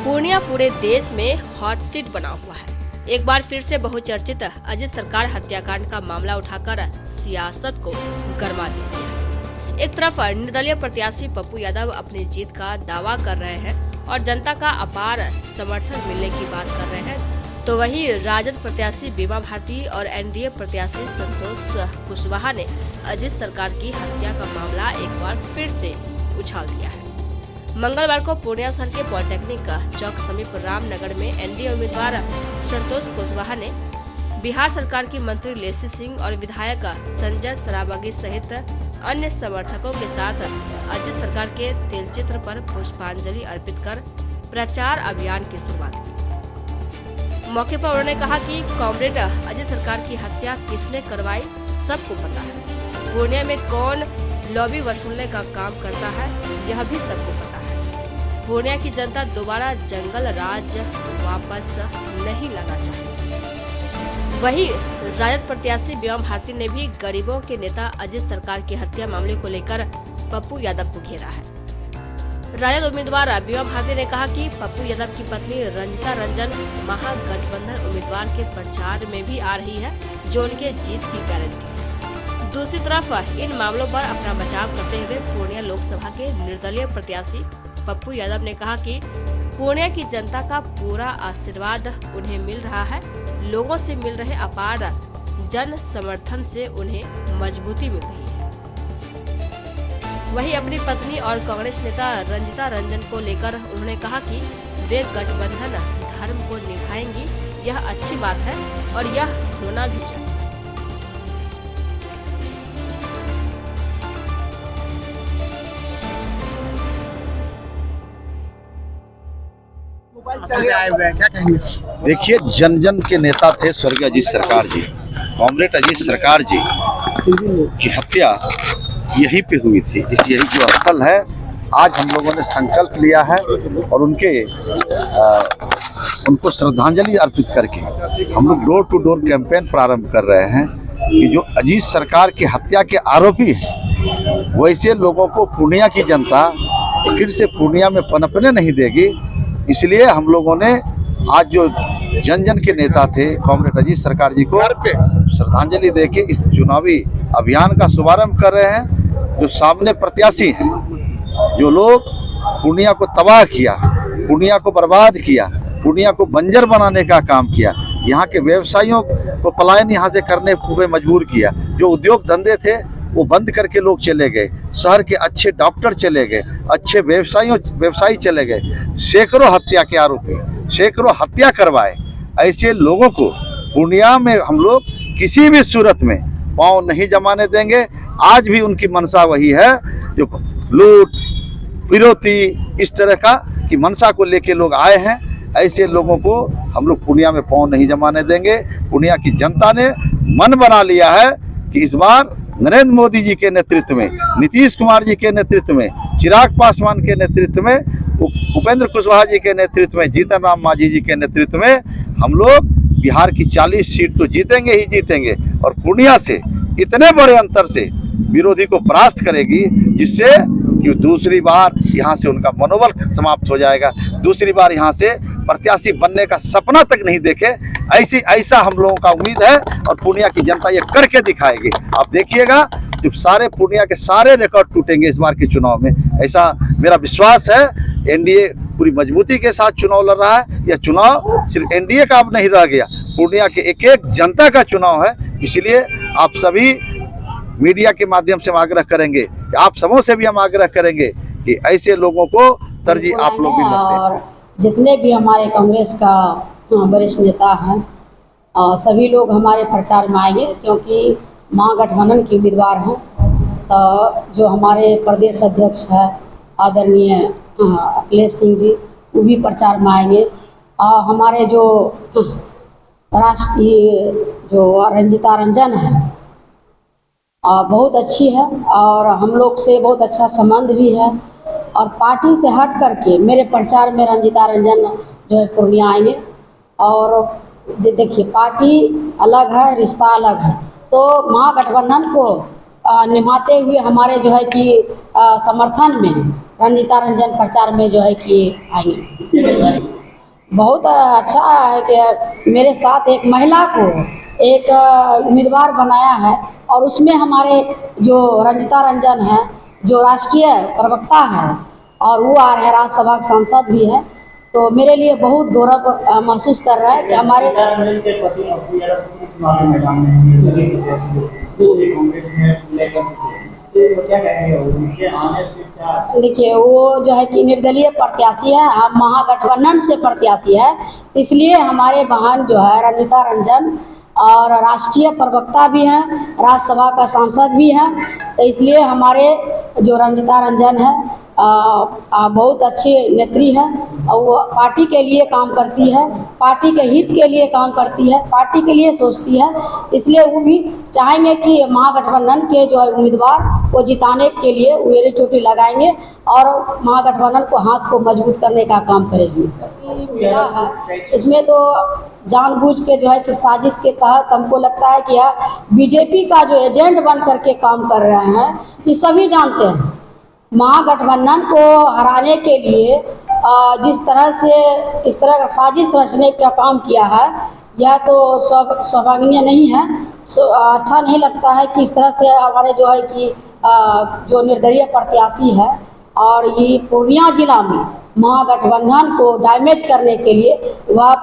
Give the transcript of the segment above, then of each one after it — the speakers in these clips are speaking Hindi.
पूर्णिया पूरे देश में हॉट सीट बना हुआ है। एक बार फिर से बहुचर्चित अजित सरकार हत्याकांड का मामला उठाकर सियासत को गरमा दिया है। एक तरफ निर्दलीय प्रत्याशी पप्पू यादव अपनी जीत का दावा कर रहे हैं और जनता का अपार समर्थन मिलने की बात कर रहे हैं, तो वहीं राजद प्रत्याशी बीमा भारती और एनडीए प्रत्याशी संतोष कुशवाहा ने अजित सरकार की हत्या का मामला एक बार फिर से उछाल दिया है। मंगलवार को पूर्णिया शहर के पॉलिटेक्निक चौक समीप रामनगर में एनडीए उम्मीदवार संतोष कुशवाहा ने बिहार सरकार की मंत्री लेसी सिंह और विधायक संजय सरावगी सहित अन्य समर्थकों के साथ अजित सरकार के तेलचित्र पर पुष्पांजलि अर्पित कर प्रचार अभियान की शुरुआत की। मौके पर उन्होंने कहा कि कॉमरेड अजित सरकार की हत्या किसने करवाई सबको पता है। पूर्णिया में कौन लॉबी वसूलने का काम करता है यह भी सबको पता है। पूर्णिया की जनता दोबारा जंगल राज वापस नहीं लाना चाहती। वहीं राजद प्रत्याशी बीमा भारती ने भी गरीबों के नेता अजित सरकार की हत्या मामले को लेकर पप्पू यादव को घेरा है। राजद उम्मीदवार बीमा भारती ने कहा कि पप्पू यादव की पत्नी रंजिता रंजन महागठबंधन उम्मीदवार के प्रचार में भी आ रही है, जो उनके जीत की गारंटी है। दूसरी तरफ इन मामलों पर अपना बचाव करते हुए पूर्णिया लोकसभा के निर्दलीय प्रत्याशी पप्पू यादव ने कहा कि पूर्णिया की जनता का पूरा आशीर्वाद उन्हें मिल रहा है। लोगों से मिल रहे अपार जन समर्थन से उन्हें मजबूती मिल रही है। वहीं अपनी पत्नी और कांग्रेस नेता रंजिता रंजन को लेकर उन्होंने कहा कि वे गठबंधन धर्म को निभाएंगी, यह अच्छी बात है और यह होना भी चाहिए। देखिए, जन जन के नेता थे स्वर्गीय अजित सरकार जी। कॉमरेड अजित सरकार जी की हत्या यहीं पे हुई थी। यही जो स्थल है, आज हम लोगों ने संकल्प लिया है और उनको श्रद्धांजलि अर्पित करके हम लोग डोर टू डोर कैंपेन प्रारंभ कर रहे हैं कि जो अजित सरकार की हत्या के आरोपी हैं, वैसे लोगों को पूर्णिया की जनता फिर से पूर्णिया में पनपने नहीं देगी। इसलिए हम लोगों ने आज जो जन जन के नेता थे कॉमरेड अजित सरकार जी को श्रद्धांजलि देके इस चुनावी अभियान का शुभारंभ कर रहे हैं। जो सामने प्रत्याशी हैं, जो लोग पूर्णिया को तबाह किया, पूर्णिया को बर्बाद किया, पूर्णिया को बंजर बनाने का काम किया, यहाँ के व्यवसायियों को पलायन यहाँ से करने पे मजबूर किया, जो उद्योग धंधे थे वो बंद करके लोग चले गए, शहर के अच्छे डॉक्टर चले गए, अच्छे व्यवसायी चले गए, सैकड़ों हत्या के आरोपी, सैकड़ों हत्या करवाए। ऐसे लोगों को पूर्णिया में हम लोग किसी भी सूरत में पांव नहीं जमाने देंगे। आज भी उनकी मंशा वही है, जो लूट फिरौती इस तरह का की मंशा को लेके लोग आए हैं। ऐसे लोगों को हम लोग पूर्णिया में पांव नहीं जमाने देंगे। पूर्णिया की जनता ने मन बना लिया है कि इस बार नरेंद्र मोदी जी के नेतृत्व में, नीतीश कुमार जी के नेतृत्व में, चिराग पासवान के नेतृत्व में, उपेंद्र कुशवाहा जी के नेतृत्व में, जीतन राम मांझी जी के नेतृत्व में हम लोग बिहार की 40 सीट तो जीतेंगे ही जीतेंगे और पूर्णिया से इतने बड़े अंतर से विरोधी को परास्त करेगी, जिससे कि दूसरी बार यहाँ से उनका मनोबल समाप्त हो जाएगा। दूसरी बार यहाँ से प्रत्याशी बनने का सपना तक नहीं देखे। ऐसा हम लोगों का उम्मीद है और पूर्णिया की जनता ये करके दिखाएगी। आप देखिएगा, जब सारे पूर्णिया के सारे रिकॉर्ड टूटेंगे इस बार के चुनाव में, ऐसा मेरा विश्वास है। एनडीए पूरी मजबूती के साथ चुनाव लड़ रहा है। यह चुनाव सिर्फ एनडीए का अब नहीं रह गया, पूर्णिया के एक एक जनता का चुनाव है। इसलिए आप सभी मीडिया के माध्यम से हम आग्रह करेंगे, आप सबों से भी हम आग्रह करेंगे कि ऐसे लोगों को तरजीह आप लोग भी मत दें। जितने भी हमारे कांग्रेस का वरिष्ठ नेता हैं, सभी लोग हमारे प्रचार में आएंगे, क्योंकि महागठबंधन के उम्मीदवार हैं। तो जो हमारे प्रदेश अध्यक्ष है आदरणीय अखिलेश सिंह जी, वो भी प्रचार में आएंगे। हमारे जो राष्ट्रीय जो रंजिता रंजन है, बहुत अच्छी है और हम लोग से बहुत अच्छा संबंध भी है। और पार्टी से हट करके मेरे प्रचार में रंजिता रंजन जो है पूर्णिया आएंगे। और देखिए, पार्टी अलग है, रिश्ता अलग है, तो महागठबंधन को निभाते हुए हमारे जो है कि समर्थन में रंजिता रंजन प्रचार में जो है कि आई। बहुत अच्छा है कि मेरे साथ एक महिला को एक उम्मीदवार बनाया है और उसमें हमारे जो रंजिता रंजन है जो राष्ट्रीय प्रवक्ता है और वो आ रहे हैं, राज्यसभा के सांसद भी हैं। तो मेरे लिए बहुत गौरव महसूस कर रहा है कि हमारे रंजन के पति अपनी चुनावी मैदान में कांग्रेस में लेकर चुके हैं, तो क्या कहेंगे उनके आने से क्या? देखिए, वो जो है कि निर्दलीय प्रत्याशी है, हम महागठबंधन से प्रत्याशी है, इसलिए हमारे बहन जो है रंजिता रंजन और राष्ट्रीय प्रवक्ता भी हैं, राज्यसभा का सांसद भी हैं। तो इसलिए हमारे जो रंजिता रंजन है बहुत अच्छी नेत्री है और वो पार्टी के लिए काम करती है, पार्टी के हित के लिए काम करती है, पार्टी के लिए सोचती है। इसलिए वो भी चाहेंगे कि महागठबंधन के जो है उम्मीदवार को जिताने के लिए वो एड़ी चोटी लगाएंगे और महागठबंधन को हाथ को मजबूत करने का काम करेगी। मिला है इसमें तो जानबूझ के जो है कि साजिश के तहत हमको लगता है कि यह बीजेपी का जो एजेंट बन करके काम कर रहे हैं, ये सभी जानते हैं। महागठबंधन को हराने के लिए जिस तरह से इस तरह का साजिश रचने का काम किया है, यह तो सौभाग्य नहीं है। अच्छा नहीं लगता है कि इस तरह से हमारे जो है कि जो निर्दलीय प्रत्याशी है और ये पूर्णिया जिला में महागठबंधन को डैमेज करने के लिए वह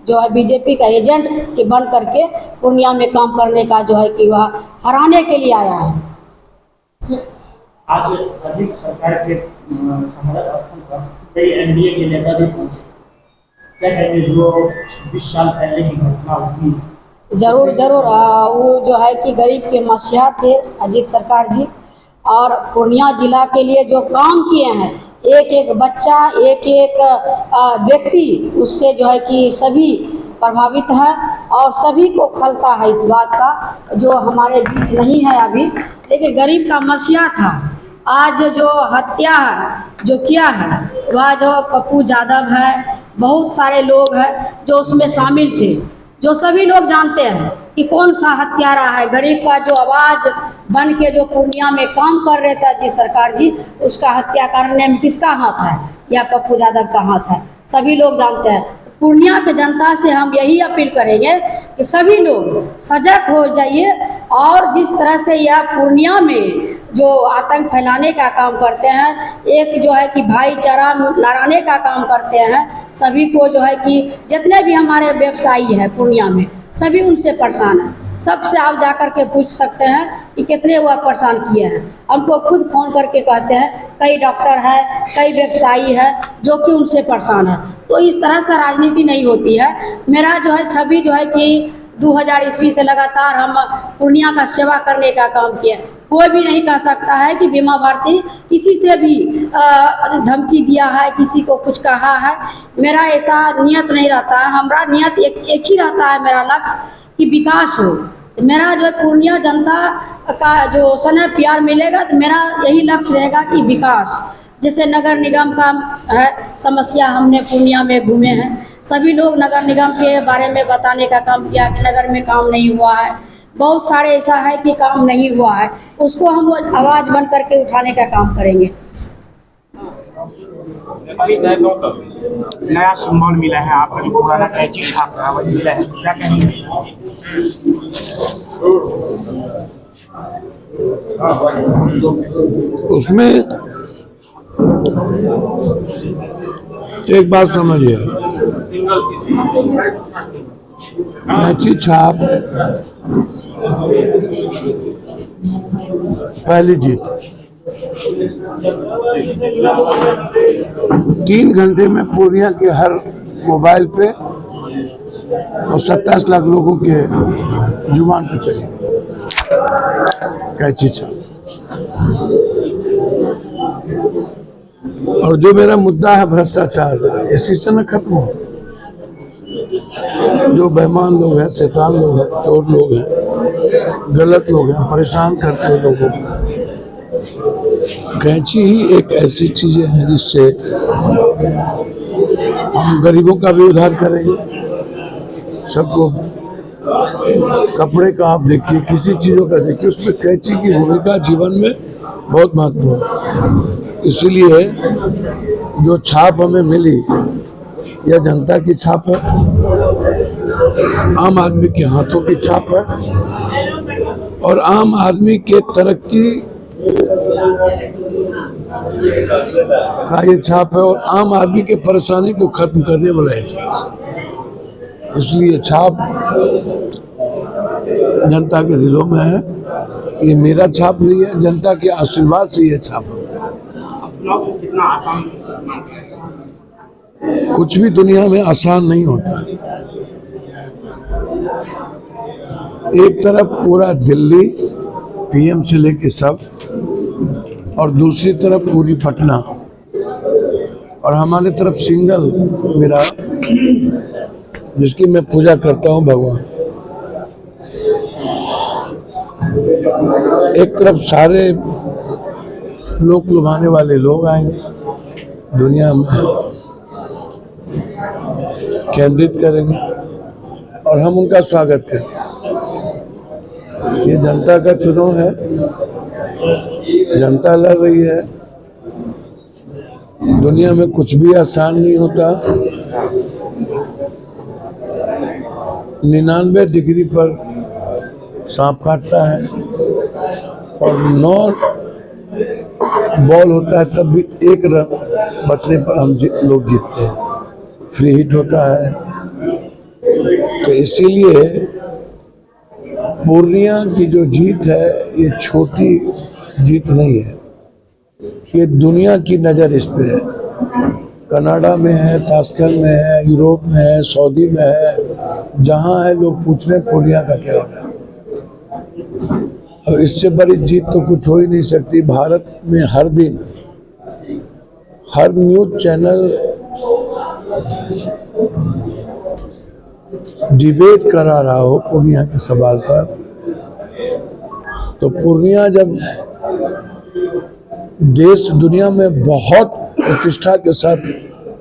जो है बीजेपी का एजेंट के बन करके पूर्णिया में काम करने का जो है कि वह हराने के लिए आया है। आज अजीत सरकार के समर्थक स्थल पर कई एनडीए के नेता भी पहुंचे, क्या कहेंगे जो 26 साल पहले की घटना हुई? जरूर वो जो है कि गरीब के मसीहा थे अजीत सरकार जी, और पूर्णिया जिला के लिए जो काम किए हैं, एक एक बच्चा एक एक व्यक्ति उससे जो है कि सभी प्रभावित हैं और सभी को खलता है इस बात का, जो हमारे बीच नहीं है अभी, लेकिन गरीब का मसीहा था। आज जो हत्या जो किया है वह जो पप्पू यादव है, बहुत सारे लोग हैं जो उसमें शामिल थे, जो सभी लोग जानते हैं कि कौन सा हत्यारा है। गरीब का जो आवाज़ बन के जो पूर्णिया में काम कर रहे थे जी सरकार जी, उसका हत्या करने में किसका हाथ है? या पप्पू यादव का हाथ है, सभी लोग जानते हैं। पूर्णिया के जनता से हम यही अपील करेंगे कि सभी लोग सजग हो जाइए और जिस तरह से यह पूर्णिया में जो आतंक फैलाने का काम करते हैं, एक जो है कि भाईचारा लड़ाने का काम करते हैं, सभी को जो है कि जितने भी हमारे व्यवसायी हैं पूर्णिया में सभी उनसे परेशान हैं। सबसे आप जाकर के पूछ सकते हैं कि कितने वह परेशान किए हैं। हमको खुद फ़ोन करके कहते हैं कई डॉक्टर है, कई व्यवसायी है जो कि उनसे परेशान है। तो इस तरह से राजनीति नहीं होती है। मेरा जो है छवि जो है कि 2000 ईस्वी से लगातार हम पूर्णिया का सेवा करने का काम किए। कोई भी नहीं कह सकता है कि बीमा भारती किसी से भी धमकी दिया है, किसी को कुछ कहा है। मेरा ऐसा नियत नहीं रहता है। हमारा नियत एक ही रहता है, मेरा लक्ष्य कि विकास हो। मेरा जो है पूर्णिया जनता का जो स्नेह प्यार मिलेगा तो मेरा यही लक्ष्य रहेगा कि विकास। जैसे नगर निगम का है समस्या, हमने पूर्णिया में घूमे हैं, सभी लोग नगर निगम के बारे में बताने का काम किया कि नगर में काम नहीं हुआ है। बहुत सारे ऐसा है कि काम नहीं हुआ है, उसको हम आवाज़ बन करके उठाने का काम करेंगे। अभी नया सिंबल मिला है, आपका जो पुराना कैंची छाप था वही मिला है, क्या कहेंगे? उसमें एक बात समझिए, कैंची छाप पहली जीत। 3 घंटे में पूर्णिया के हर मोबाइल पे और 27 लाख लोगों के जुबान पे चली कैंची छाप। और जो मेरा मुद्दा है भ्रष्टाचार, इसी से न खत्म हो। जो बेईमान लोग हैं, शैतान लोग हैं, चोर लोग हैं, गलत लोग हैं, परेशान करते हैं लोगों को। कैंची ही एक ऐसी चीजें हैं जिससे हम गरीबों का भी उद्धार करेंगे। सबको कपड़े का आप देखिए, किसी चीजों का देखिए, उसमें कैंची की भूमिका जीवन में बहुत महत्वपूर्ण है। इसलिए जो छाप हमें मिली यह जनता की छाप है, आम आदमी के हाथों की छाप है और आम आदमी के तरक्की का ये छाप है और आम आदमी के परेशानी को खत्म करने वाला है छाप। इसलिए छाप जनता के दिलों में है। ये मेरा छाप नहीं है, जनता के आशीर्वाद से ये छाप है। चुनाव कितना आसान? कुछ भी दुनिया में आसान नहीं होता। एक तरफ पूरा दिल्ली पीएम से लेके सब और दूसरी तरफ पूरी पटना और हमारे तरफ सिंगल मेरा, जिसकी मैं पूजा करता हूँ भगवान। एक तरफ सारे लोग लुभाने वाले लोग आएंगे, दुनिया में केंद्रित करेंगे और हम उनका स्वागत करेंगे। ये जनता का चुनाव है, जनता लड़ रही है। दुनिया में कुछ भी आसान नहीं होता। 99 डिग्री पर सांप काटता है और 9 बॉल होता है तब भी 1 रन बचने पर हम लोग जीतते हैं। फ्री हिट होता है। तो इसीलिए पूर्णिया की जो जीत है ये छोटी जीत नहीं है, ये दुनिया की नज़र इस पे है। कनाडा में है, तास्कन में है, यूरोप में है, सऊदी में है, जहाँ है लोग पूछ रहे हैं पूर्णिया का क्या हो रहा है। अब इससे बड़ी जीत तो कुछ हो ही नहीं सकती। भारत में हर दिन हर न्यूज चैनल डिबेट करा रहा हो पूर्णिया के सवाल पर, तो पूर्णिया जब देश दुनिया में बहुत प्रतिष्ठा के साथ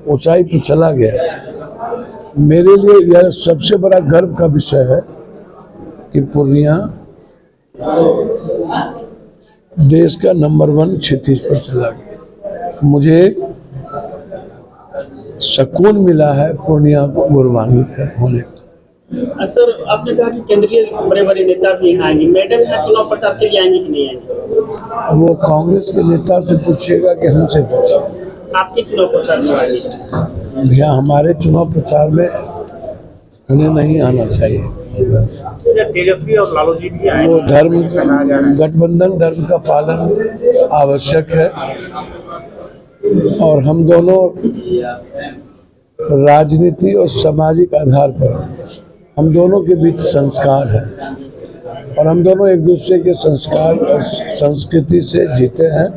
ऊंचाई पर चला गया, मेरे लिए यह सबसे बड़ा गर्व का विषय है कि पूर्णिया देश का नंबर 1 क्षितिज पर चला गया। मुझे सुकून मिला है पूर्णिया को गौरवान्वित होने का। सर, आपने कहा कि केंद्रीय बड़े बड़े नेता भी यहाँ आएंगे, मैडम यहाँ चुनाव प्रचार के लिए आएंगे कि नहीं आएंगे? वो कांग्रेस के नेता से पूछिएगा कि हमसे पूछिएगा। आपके चुनाव प्रचार में आएंगे? भैया हमारे चुनाव प्रचार में उन्हें नहीं आना चाहिए। तेजस्वी और लालू जी भी आए। वो गठबंधन धर्म का पालन आवश्यक है और हम दोनों राजनीति और सामाजिक आधार पर हम दोनों के बीच संस्कार है और हम दोनों एक दूसरे के संस्कार और संस्कृति से जीते हैं।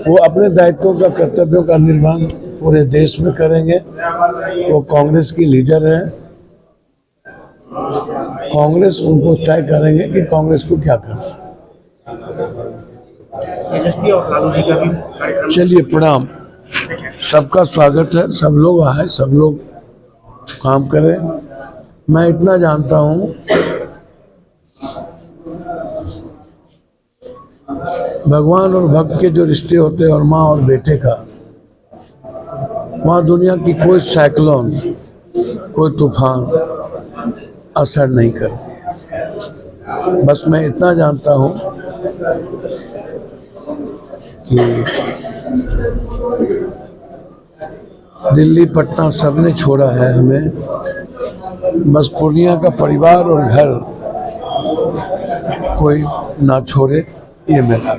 वो अपने दायित्वों का, कर्तव्यों का निर्वहन पूरे देश में करेंगे। वो कांग्रेस की लीडर हैं, कांग्रेस उनको तय करेंगे कि कांग्रेस को क्या करना। तेजस्वी और लालू जी का भी कार्यक्रम। चलिए प्रणाम, सबका स्वागत है। सब लोग आए, सब लोग काम करें। मैं इतना जानता हूँ, भगवान और भक्त के जो रिश्ते होते हैं और माँ और बेटे का, वहाँ दुनिया की कोई साइक्लोन, कोई तूफान असर नहीं करती। बस मैं इतना जानता हूँ कि दिल्ली पटना सबने छोड़ा है हमें, बस पूर्णिया का परिवार और घर कोई ना छोड़े, ये मेरा।